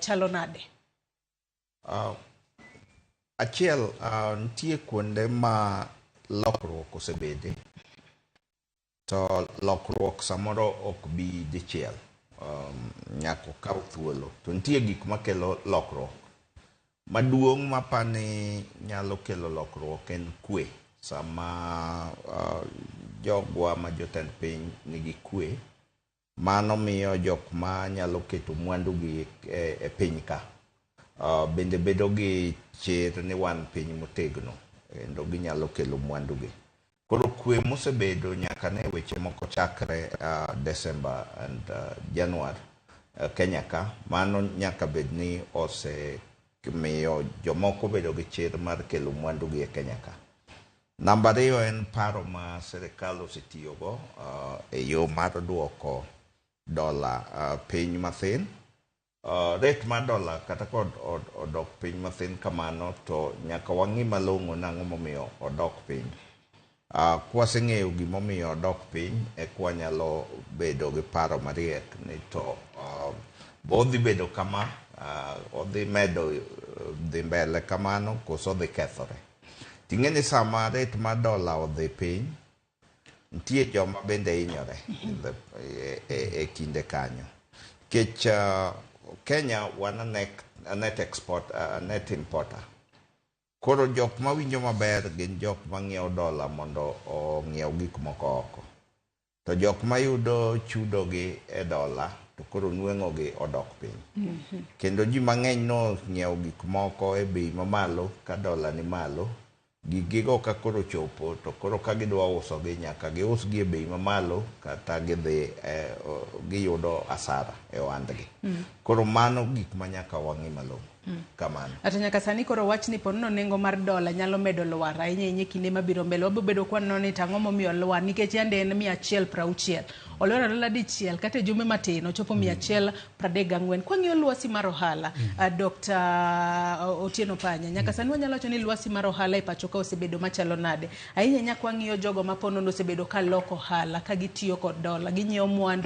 chalo nade? Achiel nitie kuonde ma lokruok osebede, to lokruok samoro ok bi dichiel, nyaka okaw thuolo. To nitie gik makelo lokruok. Maduong' mapani nyalo kelo lokruok en kwe. Sama jogwa ma jotend piny nigi kwe, mano miyo jok ma nyalo keto mwandu gi e piny ka bende bedo gi chir ni wan piny motegno, kendo ginyalo kelo mwandu gi. Koro kwe mosebedo nyaka ne weche moko chakre December and January Kenya ka, mano nyaka bed ni osemiyo jomoko bedo gi chir mar kelo mwandu gi e Kenya ka. Namba 2 en paro ma sirikal osetiyogo e yo mar duoko dola piny mathin. Rate mar dola kata kod odok piny mathin kamano, to nyaka wang'i malong'o nang'o momiyo odok piny. Kwaseng'eyo gimomiyo odok piny, e kwanyalo bedo gi paro mariek ni to bodhi bedo kama, odhi medo dhi mbele kamano, koso odhi kethore. Ting'eni sama rate mar dola odhi piny, nitie joma bende hinyore e kinde kanyo. Kech Kenya wan a net importer. Koro jok ma winjo maber gin jok ma ng'iewo dola mondo ong'iew gik moko oko. To jok ma yudo chudo gi e dola, to koro nweng'o gi odok piny. Kendo ji mang'eny no ng'iewo gik moko e bei mamalo ka dola ni malo. Gigo ka koro chopo, to koro ka gidwa uso gi nyaka gius gi e bei mamalo, kata giyudo asara e ohandgi. Koro mano gik ma nyaka wang'i malong'o. Kamano. Ata nyaka sani koro wach ni ponono nengo mar dola nyalo medo lwar ahinya kinde mabiro mbele. Wabedo kwaneno ni tang'o momiyo lwar, nikech yande en 160. Olwar dola dichiel kata jumbe matin ochopo 134. Kwang'iyo lwasi mar ohala, Dr. Otieno Panya, nyaka sani wanyalo wacho ni lwasi mar ohala e pacho ka osebedo machalo nade? Ahinya nyaka wang'iyo jogo ma ponono osebedo ka loko ohala ka gitiyo kod dola, ginyiewo mwandu